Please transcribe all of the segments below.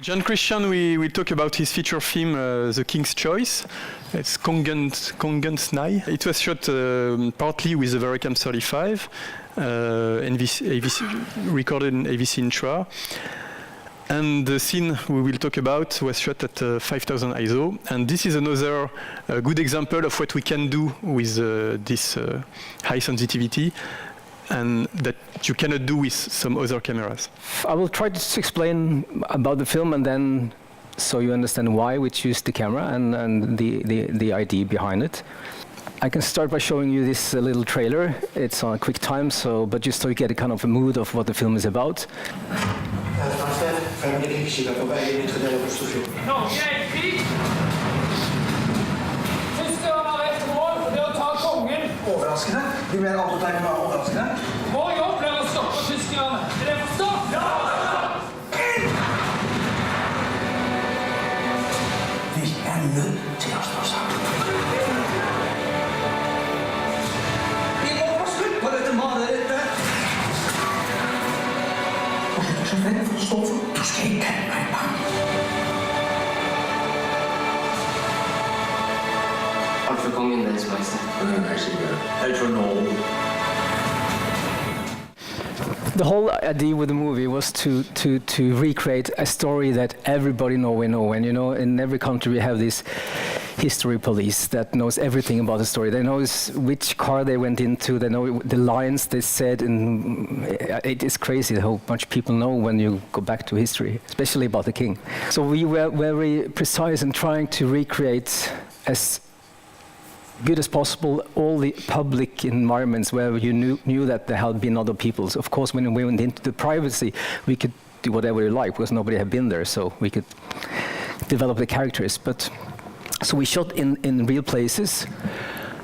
John Christian, we will talk about his feature film, The King's Choice. It's Kongens Snai. It was shot partly with the Varicam 35, recorded in AVC Intra. And the scene we will talk about was shot at 5000 ISO. And this is another good example of what we can do with this high sensitivity, and that you cannot do with some other cameras. I will try to explain about the film, and then so you understand why we choose the camera and the idea behind it. I can start by showing you this little trailer. It's on a quick time, but just so you get a kind of a mood of what the film is about. Overraskende? Du mener autotegnet var overraskende? Vår jobb blir å stoppe tyskerne. Er det forstått? Ja! Vi nødt til å stå sammen. Vi må få slutt på dette marerittet! Og du er så redd for å stå for. Du skal ikke kalle meg bange. Alt for kongen, Deres Majestet. The whole idea with the movie was to recreate a story that everybody know. And you know, in every country we have this history police that knows everything about the story. They know which car they went into, they know the lines they said, and it is crazy how much people know when you go back to history, especially about the king. So we were very precise in trying to recreate as good as possible all the public environments where you knew that there had been other peoples. Of course, when we went into the privacy, we could do whatever we like because nobody had been there, so we could develop the characters. But so we shot in real places,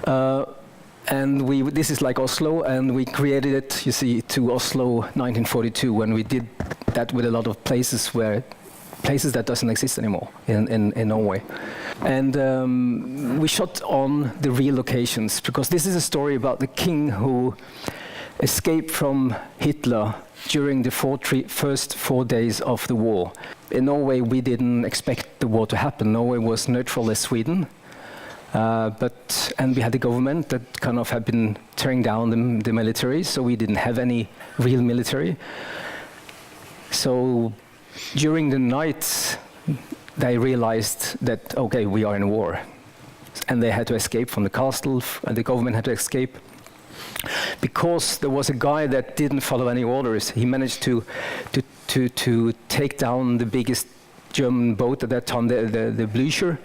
and this is like Oslo, and we created it, you see, to Oslo 1942, when we did that with a lot of places that doesn't exist anymore in Norway. And we shot on the real locations, because this is a story about the king who escaped from Hitler during the first 4 days of the war. In Norway, we didn't expect the war to happen. Norway was neutral as Sweden, and we had the government that kind of had been tearing down the military, so we didn't have any real military. So during the night, they realized that, okay, we are in war. And they had to escape from the castle, and the government had to escape. Because there was a guy that didn't follow any orders, he managed to take down the biggest German boat at that time, the Blücher,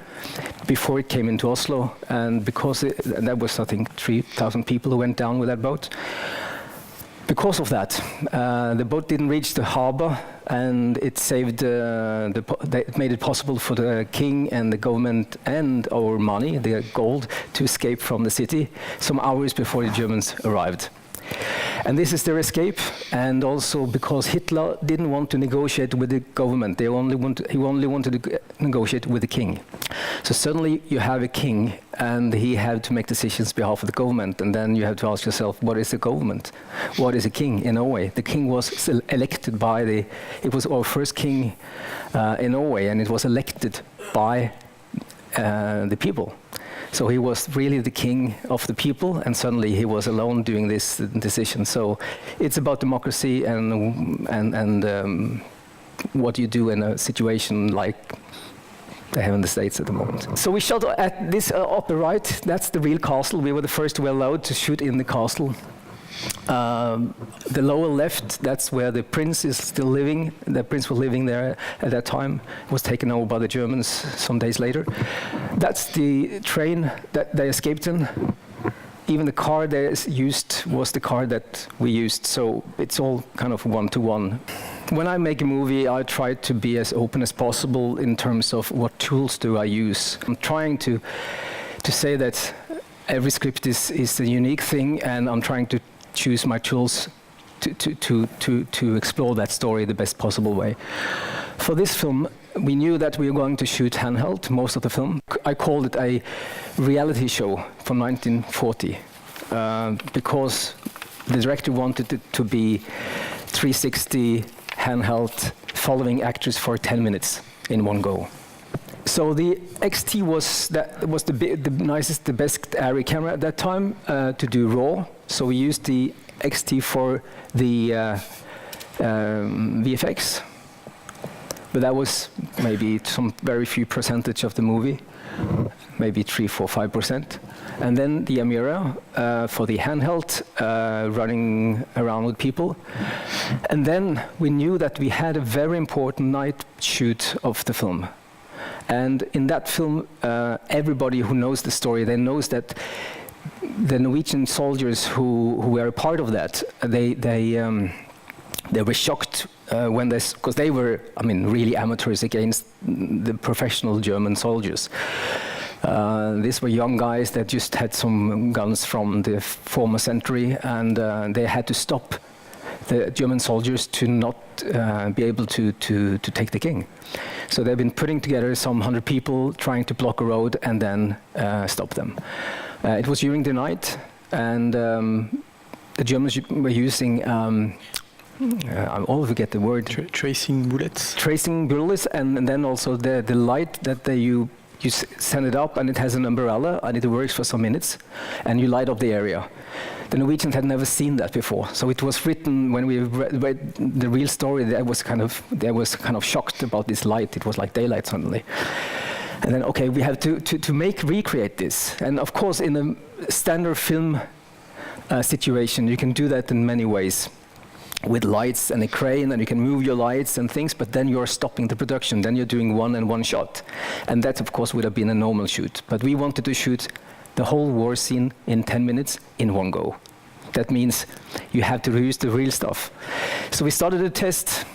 before it came into Oslo. And because that was, I think, 3,000 people who went down with that boat. Because of that, the boat didn't reach the harbor, and it saved. It made it possible for the king and the government and our money, the gold, to escape from the city some hours before the Germans arrived. And this is their escape, and also because Hitler didn't want to negotiate with the government. He only wanted to negotiate with the king. So suddenly you have a king, and he had to make decisions on behalf of the government, and then you have to ask yourself, what is the government? What is a king in Norway? The king was elected by it was our first king in Norway, and it was elected by the people. So he was really the king of the people, and suddenly he was alone doing this decision. So it's about democracy and what you do in a situation like they have in the States at the moment. So we shot at this upper right. That's the real castle. We were the first to be allowed to shoot in the castle. The lower left, that's where the prince is still living. The prince was living there at that time. It was taken over by the Germans some days later. That's the train that they escaped in. Even the car they used was the car that we used, so it's all kind of one-to-one. When I make a movie, I try to be as open as possible in terms of what tools do I use. I'm trying to say that every script is a unique thing, and I'm trying to choose my tools to explore that story the best possible way. For this film, we knew that we were going to shoot handheld most of the film. I called it a reality show from 1940 because the director wanted it to be 360 handheld following actors for 10 minutes in one go. So the XT was the nicest, the best ARRI camera at that time to do RAW. So we used the XT for the VFX, but that was maybe some very few percentage of the movie, maybe 3, 4, 5%. And then the Amira for the handheld, running around with people. And then we knew that we had a very important night shoot of the film. And in that film, everybody who knows the story, they knows that the Norwegian soldiers who were a part of that, they were shocked when this, because they were, I mean, really amateurs against the professional German soldiers. These were young guys that just had some guns from the former century, and they had to stop the German soldiers to not be able to take the king. So they've been putting together some 100 people trying to block a road and then stop them. It was during the night, and the Germans were using, I always forget the word. Tracing bullets? Tracing bullets, and then also the light that you send it up, and it has an umbrella, and it works for some minutes, and you light up the area. The Norwegians had never seen that before, so it was written when we read the real story. They was kind of shocked about this light. It was like daylight suddenly. And then, okay, we have to recreate this. And of course, in a standard film situation, you can do that in many ways, with lights and a crane, and you can move your lights and things, but then you're stopping the production. Then you're doing one shot. And that, of course, would have been a normal shoot. But we wanted to shoot the whole war scene in 10 minutes in one go. That means you have to reuse the real stuff. So we started a test,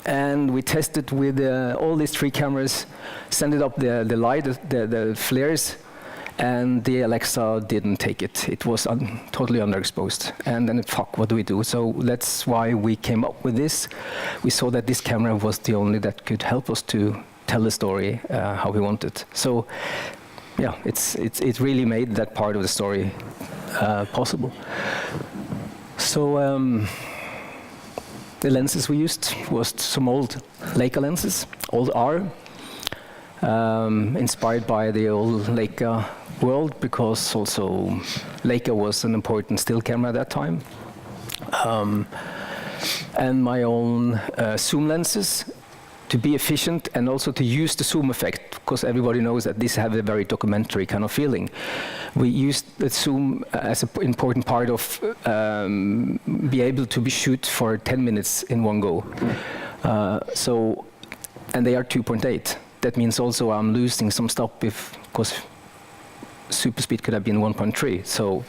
and we tested with all these 3 cameras, sent it up the light, the flares, and the Alexa didn't take it. It was totally underexposed. And then, fuck, what do we do? So that's why we came up with this. We saw that this camera was the only that could help us to tell the story how we wanted. So, yeah, it really made that part of the story possible. So the lenses we used was some old Leica lenses, old R, inspired by the old Leica world, because also Leica was an important still camera at that time. And my own zoom lenses, to be efficient and also to use the zoom effect, because everybody knows that these have a very documentary kind of feeling. We used the zoom as an important part of be able to be shoot for 10 minutes in one go. And they are 2.8. That means also I'm losing some stuff because super speed could have been 1.3. So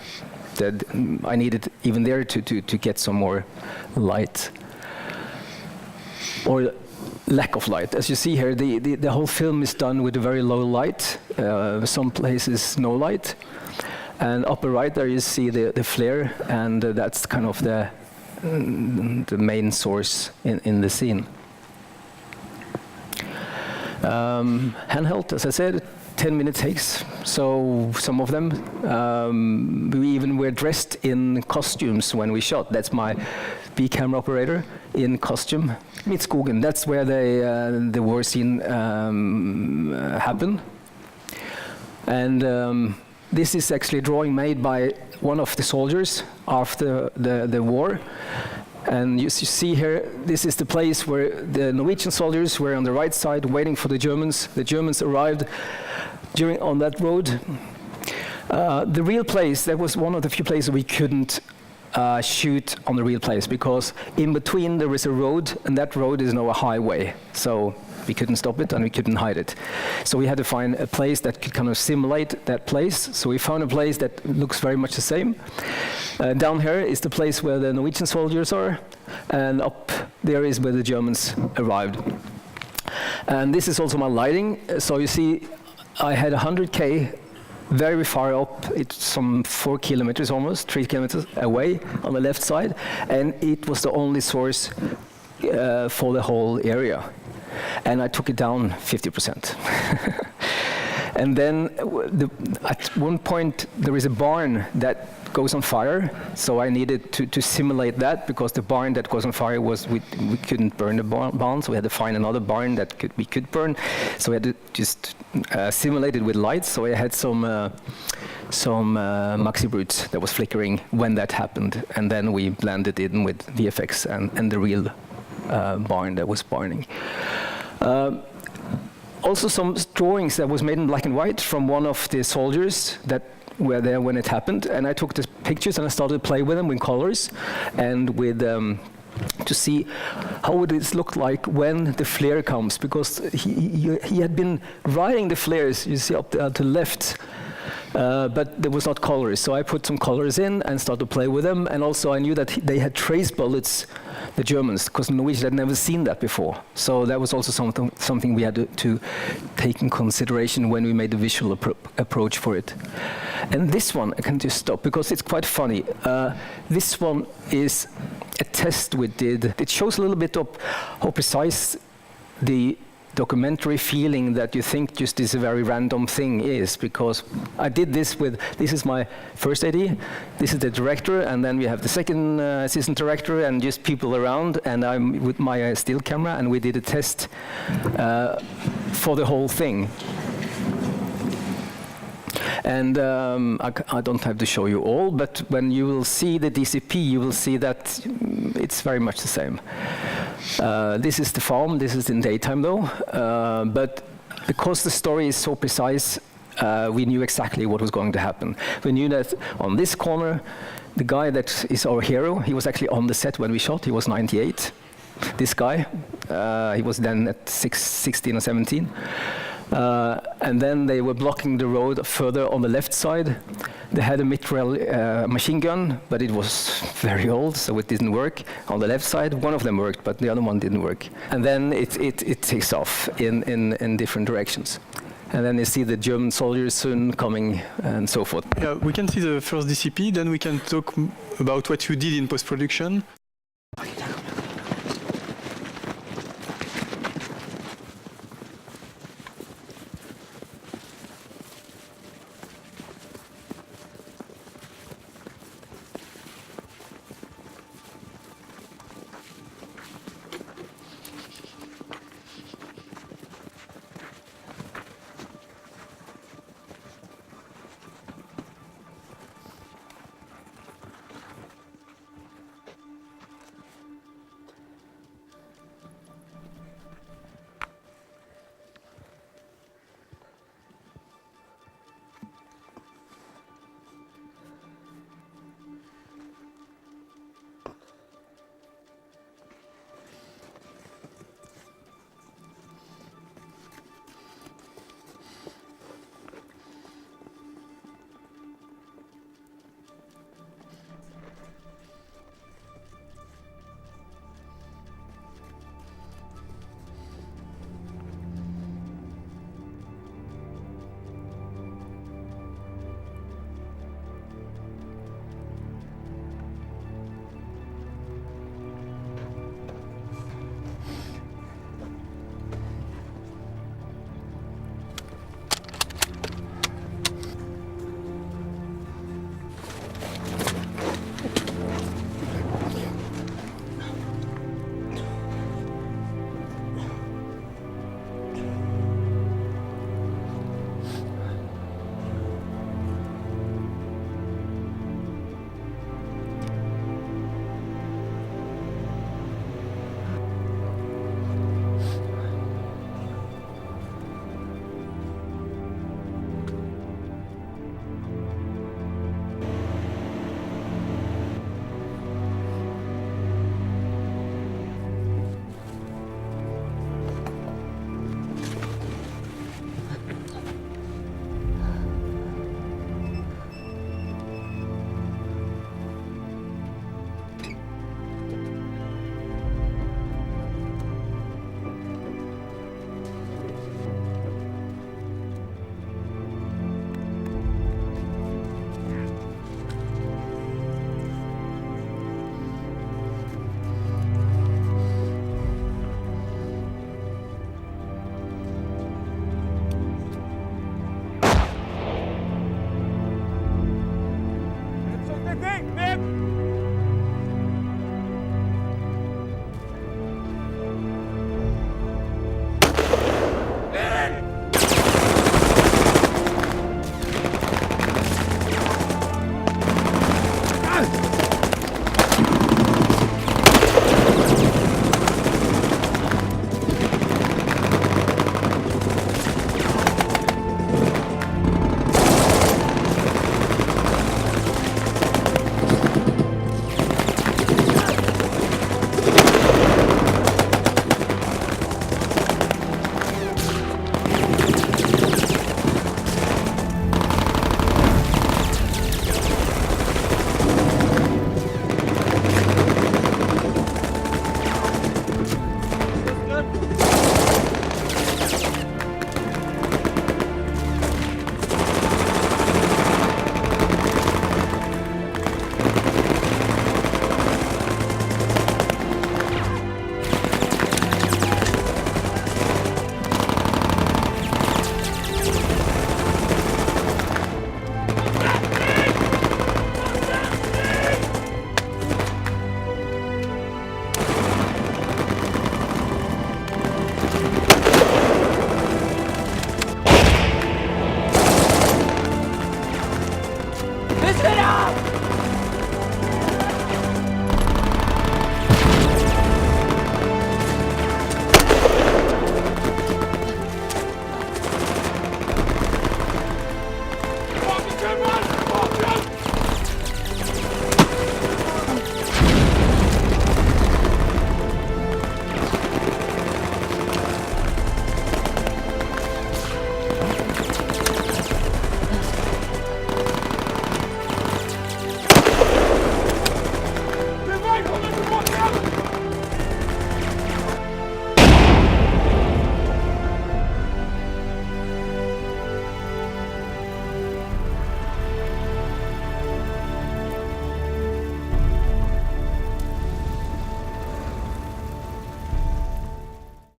that I needed even there to get some more light. Or lack of light. As you see here, the whole film is done with a very low light. Some places no light. And upper right there you see the flare, and that's kind of the main source in the scene. Handheld, as I said, 10-minute takes. So some of them, we even were dressed in costumes when we shot. That's my B camera operator in costume. Midtskogen, that's where the war scene happened. And this is actually a drawing made by one of the soldiers after the war. And you see here, this is the place where the Norwegian soldiers were on the right side waiting for the Germans. The Germans arrived on that road. The real place, that was one of the few places we couldn't shoot on the real place, because in between there is a road, and that road is now a highway. So we couldn't stop it and we couldn't hide it. So we had to find a place that could kind of simulate that place. So we found a place that looks very much the same. Down here is the place where the Norwegian soldiers are, and up there is where the Germans arrived. And this is also my lighting. So you see, I had 100K very far up. It's some 4 kilometers almost, 3 kilometers away on the left side, and it was the only source for the whole area. And I took it down 50%. And then at one point there is a barn that goes on fire, so I needed to simulate that, because the barn that goes on fire was, we couldn't burn the barn, so we had to find another barn that we could burn. So we had to just simulate it with lights. So I had some maxi brutes that was flickering when that happened, and then we blended it in with VFX and the real barn that was burning. Also some drawings that was made in black and white from one of the soldiers that were there when it happened, and I took the pictures and I started to play with them with colors and with to see how would it look like when the flare comes, because he had been riding the flares, you see up to the left, but there was not colors, so I put some colors in and started to play with them. And also I knew that they had trace bullets, the Germans, because Norwegians had never seen that before. So that was also something we had to take in consideration when we made the visual approach for it. And this one, I can just stop because it's quite funny. This one is a test we did. It shows a little bit of how precise the documentary feeling that you think just is a very random thing is, because I did this with, this is my first AD, this is the director, and then we have the second assistant director and just people around, and I'm with my still camera, and we did a test for the whole thing. And I don't have to show you all, but when you will see the DCP, you will see that it's very much the same. This is the farm, this is in daytime though, but because the story is so precise, we knew exactly what was going to happen. We knew that on this corner, the guy that is our hero, he was actually on the set when we shot, he was 98. This guy, he was then at 16 or 17. And then they were blocking the road further on the left side. They had a Mithril machine gun, but it was very old, so it didn't work. On the left side, one of them worked, but the other one didn't work. And then it takes off in different directions. And then you see the German soldiers soon coming and so forth. Yeah, we can see the first DCP, then we can talk about what you did in post-production.